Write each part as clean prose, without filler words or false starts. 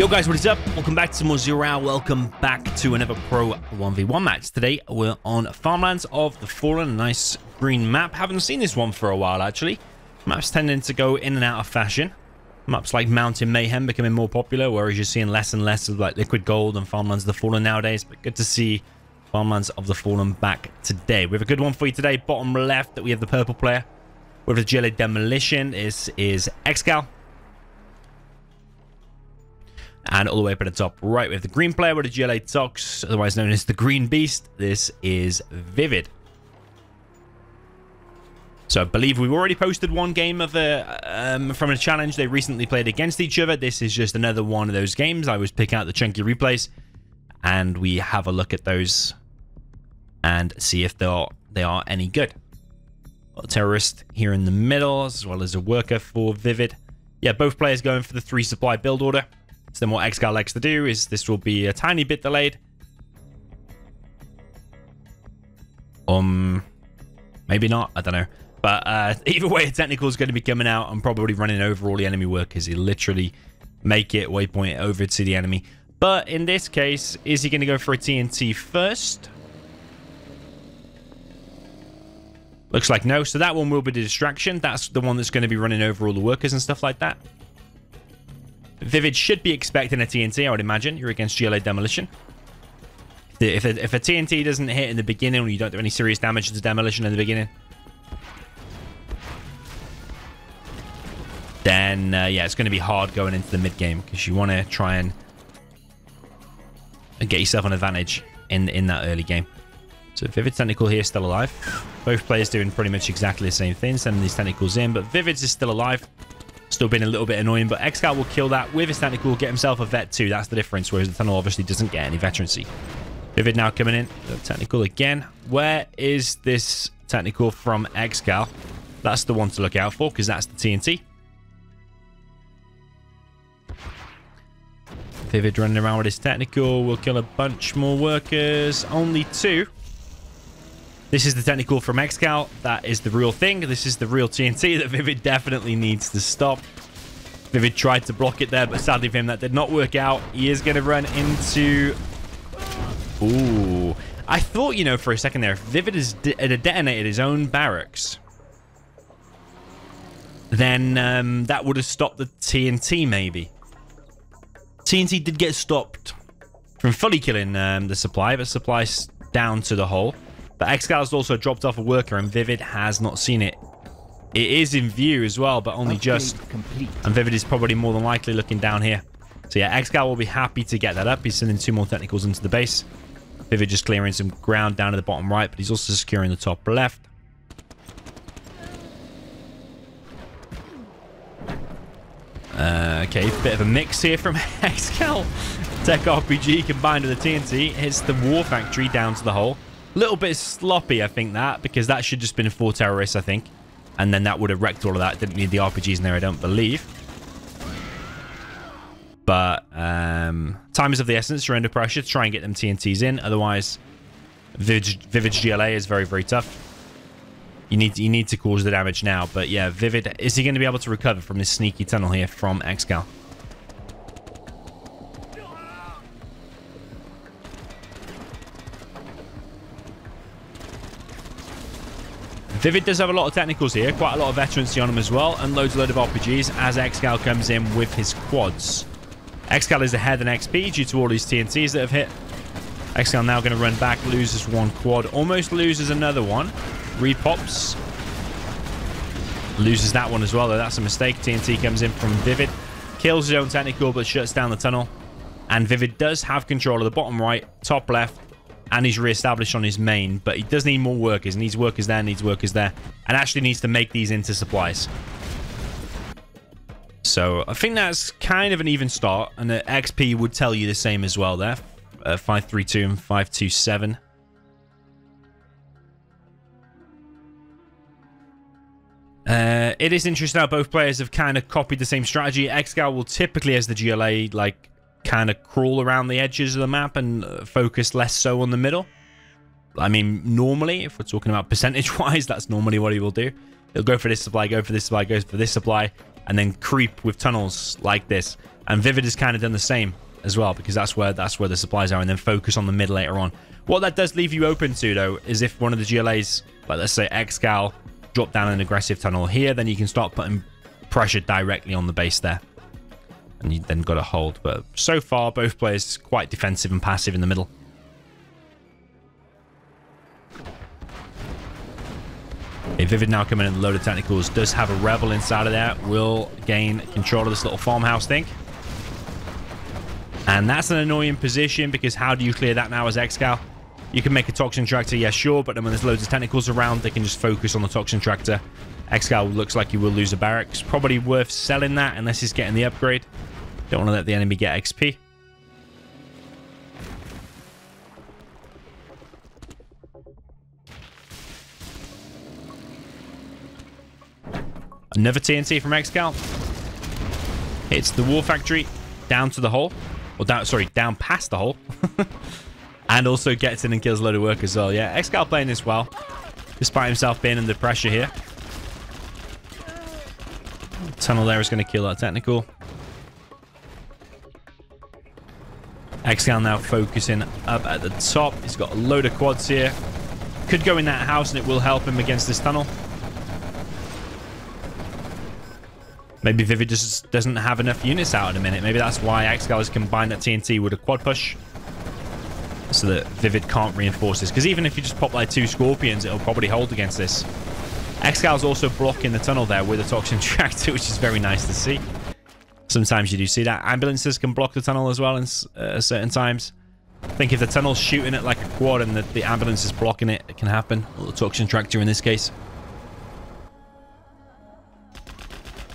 Yo guys, what is up? Welcome back to more Zero Hour. Welcome back to another Pro 1v1 match. Today we're on Farmlands of the Fallen, a nice green map. Haven't seen this one for a while actually. Maps tending to go in and out of fashion. Maps like Mountain Mayhem becoming more popular, whereas you're seeing less and less of like Liquid Gold and Farmlands of the Fallen nowadays. But good to see Farmlands of the Fallen back today. We have a good one for you today. Bottom left, that we have the purple player with the GLA Demolition. This is ExCaL. And all the way up at the top right, we have the green player with the GLA Tox, otherwise known as the Green Beast. This is ViViD. So I believe we've already posted one game of from a challenge they recently played against each other. This is just another one of those games. I always pick out the chunky replays, and we have a look at those and see if they are any good. A terrorist here in the middle, as well as a worker for ViViD. Yeah, both players going for the 3 supply build order. So then what ExCaL likes to do is this will be a tiny bit delayed. Maybe not, I don't know. But either way, a technical is going to be coming out and probably running over all the enemy workers. He literally make it waypoint over to the enemy. But in this case, is he going to go for a TNT first? Looks like no. So that one will be the distraction. That's the one that's going to be running over all the workers and stuff like that. ViViD should be expecting a TNT, I would imagine. You're against GLA Demolition. If a TNT doesn't hit in the beginning, or you don't do any serious damage to Demolition in the beginning, then yeah, it's going to be hard going into the mid game, because you want to try and get yourself an advantage in that early game. So ViViD technical here still alive. Both players doing pretty much exactly the same thing, sending these technicals in, but ViViD's is still alive. Still been a little bit annoying, but ExCaL will kill that with his technical, get himself a vet too. That's the difference, whereas the tunnel obviously doesn't get any veterancy. ViViD now coming in. The technical again. Where is this technical from ExCaL? That's the one to look out for, because that's the TNT. ViViD running around with his technical. We'll kill a bunch more workers. Only 2. This is the technical from ExCaL. That is the real thing. This is the real TNT that ViViD definitely needs to stop. ViViD tried to block it there, but sadly for him, that did not work out. He is going to run into... Ooh. I thought, you know, for a second there, if ViViD had detonated his own barracks, then that would have stopped the TNT, maybe. TNT did get stopped from fully killing the supply, but supply's down to the hole. But ExCaL has also dropped off a worker, and ViViD has not seen it. It is in view as well, but only just. And ViViD is probably more than likely looking down here. So yeah, ExCaL will be happy to get that up. He's sending 2 more technicals into the base. ViViD just clearing some ground down to the bottom right, but he's also securing the top left. Okay, bit of a mix here from ExCaL. Tech RPG combined with the TNT hits the war factory down to the hole. Little bit sloppy, I think, that, because that should just been 4 terrorists, I think. And then that would have wrecked all of that. Didn't need the RPGs in there, I don't believe. But time is of the essence. You're under pressure to try and get them TNTs in. Otherwise, ViVid's GLA is very, very tough. You need to cause the damage now. But yeah, ViViD, is he going to be able to recover from this sneaky tunnel here from ExCaL? ViViD does have a lot of technicals here, quite a lot of veterancy on him as well, and loads of RPGs as ExCaL comes in with his quads. ExCaL is ahead in XP due to all these TNTs that have hit. ExCaL now going to run back, loses 1 quad, almost loses another one. Repops. Loses that one as well, though that's a mistake. TNT comes in from ViViD, kills his own technical, but shuts down the tunnel. And ViViD does have control of the bottom right, top left, and he's re-established on his main, but he does need more workers. Needs workers there, and actually needs to make these into supplies. So I think that's kind of an even start, and the XP would tell you the same as well there. 532 and 527. It is interesting how both players have kind of copied the same strategy. ExCaL will typically, as the GLA, like, kind of crawl around the edges of the map and focus less so on the middle. I mean, normally, if we're talking about percentage-wise, that's normally what he will do. He'll go for this supply, go for this supply, goes for this supply, and then creep with tunnels like this. And ViViD has kind of done the same as well, because that's where the supplies are, and then focus on the mid later on. What that does leave you open to, though, is if one of the GLAs, like let's say ExCaL, drop down an aggressive tunnel here, then you can start putting pressure directly on the base there. And you then got to hold. But so far, both players quite defensive and passive in the middle. Okay, ViViD now coming in with a load of technicals. Does have a rebel inside of there. Will gain control of this little farmhouse thing. And that's an annoying position, because how do you clear that now as ExCaL? You can make a toxin tractor, yeah, sure, but then when there's loads of technicals around, they can just focus on the toxin tractor. ExCaL looks like he will lose a barracks. Probably worth selling that unless he's getting the upgrade. Don't want to let the enemy get XP. Another TNT from ExCaL. Hits the war factory down to the hole. Or down, sorry, down past the hole. And also gets in and kills a load of work as well. Yeah, ExCaL playing this well, despite himself being under pressure here. Tunnel there is going to kill that technical. ExCaL now focusing up at the top. He's got a load of quads here. Could go in that house and it will help him against this tunnel. Maybe ViViD just doesn't have enough units out at a minute. Maybe that's why ExCaL has combined that TNT with a quad push, so that ViViD can't reinforce this. Because even if you just pop like 2 Scorpions, it'll probably hold against this. ExCal's also blocking the tunnel there with a toxin tractor, which is very nice to see. Sometimes you do see that. Ambulances can block the tunnel as well in certain times. I think if the tunnel's shooting it like a quad and the ambulance is blocking it, it can happen. Or the toxin tractor in this case.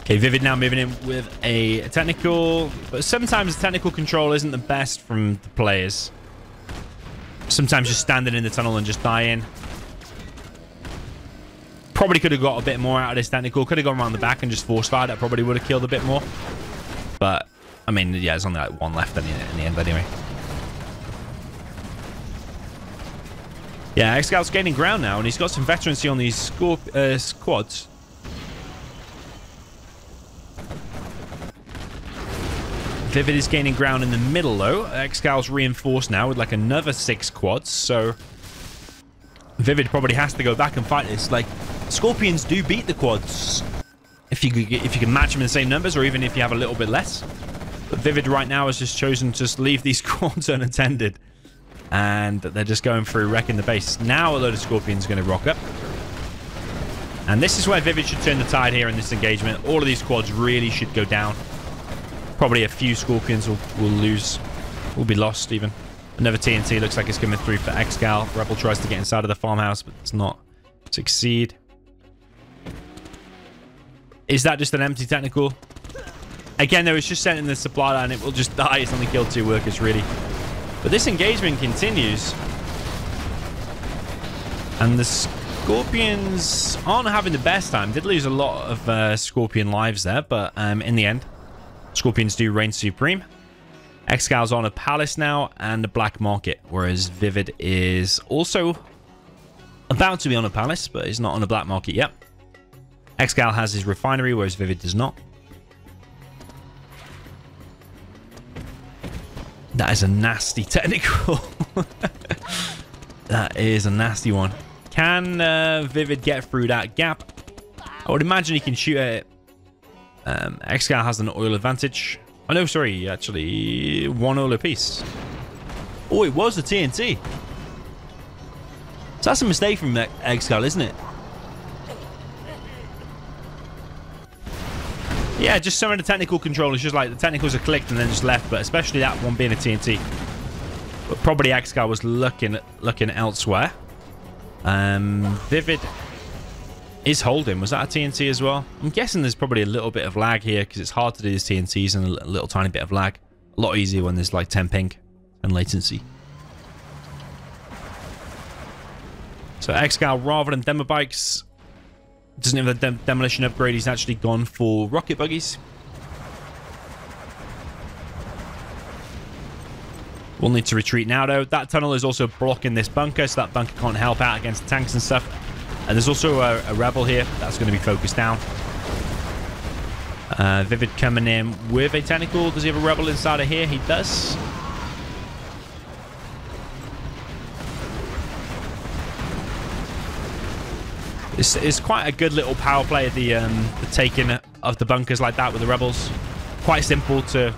Okay, ViViD now moving in with a technical. But sometimes the technical control isn't the best from the players. Sometimes just standing in the tunnel and just dying. Probably could have got a bit more out of this technical. Could have gone around the back and just force fired. That probably would have killed a bit more. But, I mean, yeah, there's only like 1 left in the end anyway. Yeah, ExCal's gaining ground now, and he's got some veterancy on these squads. ViViD is gaining ground in the middle, though. ExCal's reinforced now with like another 6 quads, so ViViD probably has to go back and fight this. Like, Scorpions do beat the quads if you can match them in the same numbers, or even if you have a little bit less. But ViViD right now has just chosen to just leave these quads unattended, and they're just going through wrecking the base. Now a load of Scorpions are going to rock up, and this is where ViViD should turn the tide here in this engagement. All of these quads really should go down. Probably a few Scorpions will be lost even. Another TNT looks like it's coming through for ExCaL. Rebel tries to get inside of the farmhouse, but does not succeed. Is that just an empty technical? Again, though, it's just sent in the supply line. It will just die. It's only killed 2 workers, really. But this engagement continues. And the Scorpions aren't having the best time. Did lose a lot of Scorpion lives there, but in the end, Scorpions do reign supreme. ExCal's on a palace now and a black market, whereas ViViD is also about to be on a palace, but is not on a black market yet. ExCaL has his refinery, whereas ViViD does not. That is a nasty technical. That is a nasty one. Can ViViD get through that gap? I would imagine he can shoot at it. ExCaL has an oil advantage. Oh, no, sorry. Actually, 1 oil apiece. Oh, it was the TNT. So that's a mistake from ExCaL, isn't it? Yeah, just some of the technical control is just like the technicals are clicked and then just left, but especially that one being a TNT. But probably ExCaL was looking elsewhere. ViViD is holding. Was that a TNT as well? I'm guessing there's probably a little bit of lag here because it's hard to do these TNTs and a little tiny bit of lag. A lot easier when there's like 10 ping and latency. So ExCaL, rather than demo bikes, doesn't have the demolition upgrade. He's actually gone for rocket buggies. We'll need to retreat now, though. That tunnel is also blocking this bunker, so that bunker can't help out against the tanks and stuff. And there's also a rebel here that's going to be focused down. ViViD coming in with a technical. Does he have a rebel inside of here? He does. It's quite a good little power play, the taking of the bunkers like that with the rebels. Quite simple to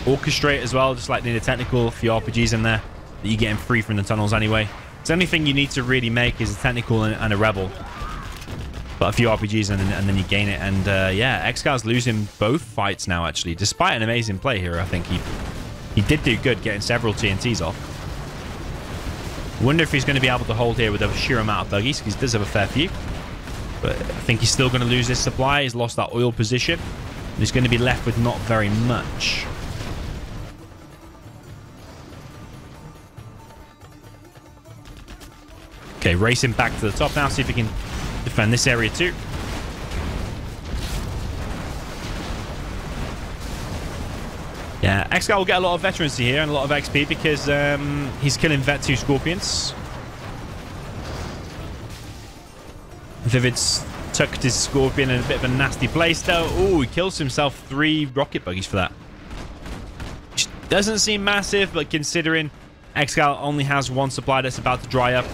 orchestrate as well, just like need a technical, a few RPGs in there that you're getting free from the tunnels anyway. The only thing you need to really make is a technical and a rebel. But a few RPGs and then you gain it. And yeah, ExCaL's losing both fights now, actually. Despite an amazing play here, I think he did do good getting several TNTs off. Wonder if he's going to be able to hold here with a sheer amount of buggies, because he does have a fair few. But I think he's still going to lose his supply. He's lost that oil position. He's going to be left with not very much. Okay, racing back to the top now. See if he can defend this area too. Yeah, ExCaL will get a lot of veterancy here and a lot of XP because he's killing Vet 2 Scorpions. ViViD's tucked his Scorpion in a bit of a nasty place though. Oh, he kills himself 3 rocket buggies for that. Which doesn't seem massive, but considering ExCaL only has 1 supply that's about to dry up,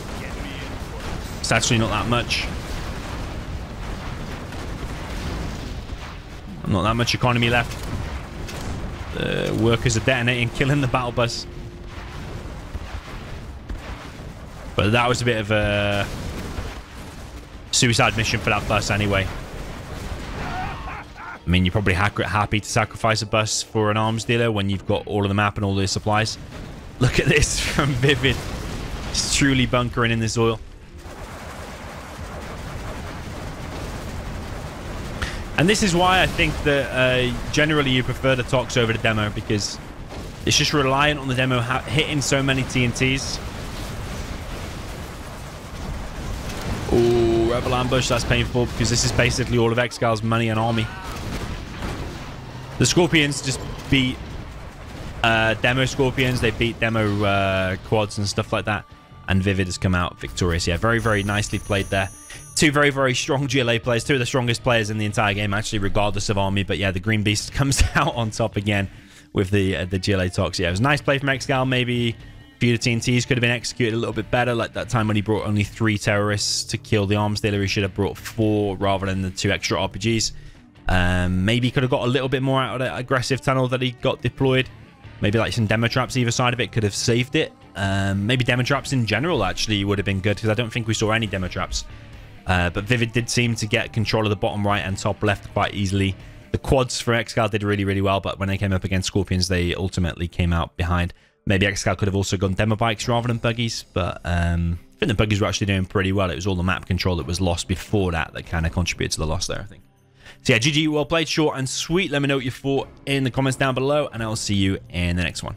it's actually not that much. Not that much economy left. The workers are detonating, killing the battle bus. But that was a bit of a suicide mission for that bus anyway. I mean, you're probably happy to sacrifice a bus for an arms dealer when you've got all of the map and all the supplies. Look at this from ViViD. It's truly bunkering in this oil. And this is why I think that generally you prefer the Tox over the demo, because it's just reliant on the demo hitting so many TNTs. Oh, Rebel Ambush, that's painful because this is basically all of ExCaL's money and army. The Scorpions just beat demo Scorpions. They beat demo quads and stuff like that. And ViViD has come out victorious. Yeah, very, very nicely played there. 2 very, very strong GLA players. 2 of the strongest players in the entire game, actually, regardless of army. But yeah, the Green Beast comes out on top again with the GLA Tox. Yeah, it was a nice play from ExCaL. Maybe a few of the TNTs could have been executed a little bit better. Like that time when he brought only 3 terrorists to kill the arms dealer. He should have brought 4 rather than the 2 extra RPGs. Maybe he could have got a little bit more out of that aggressive tunnel that he got deployed. Maybe like some demo traps either side of it could have saved it. Maybe demo traps in general actually would have been good, because I don't think we saw any demo traps. But ViViD did seem to get control of the bottom right and top left quite easily. The quads for ExCaL did really, really well, but when they came up against Scorpions, they ultimately came out behind. Maybe ExCaL could have also gone demo bikes rather than buggies, but I think the buggies were actually doing pretty well. It was all the map control that was lost before that kind of contributed to the loss there, I think. So yeah, GG, well played, short and sweet. Let me know what you thought in the comments down below, and I'll see you in the next one.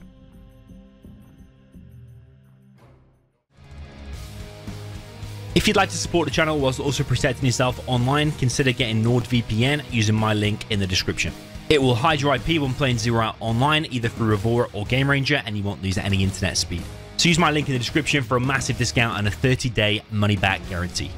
If you'd like to support the channel whilst also protecting yourself online, consider getting NordVPN using my link in the description. It will hide your IP when playing Zero Out online, either through Avora or Game Ranger, and you won't lose any internet speed. So use my link in the description for a massive discount and a 30-day money-back guarantee.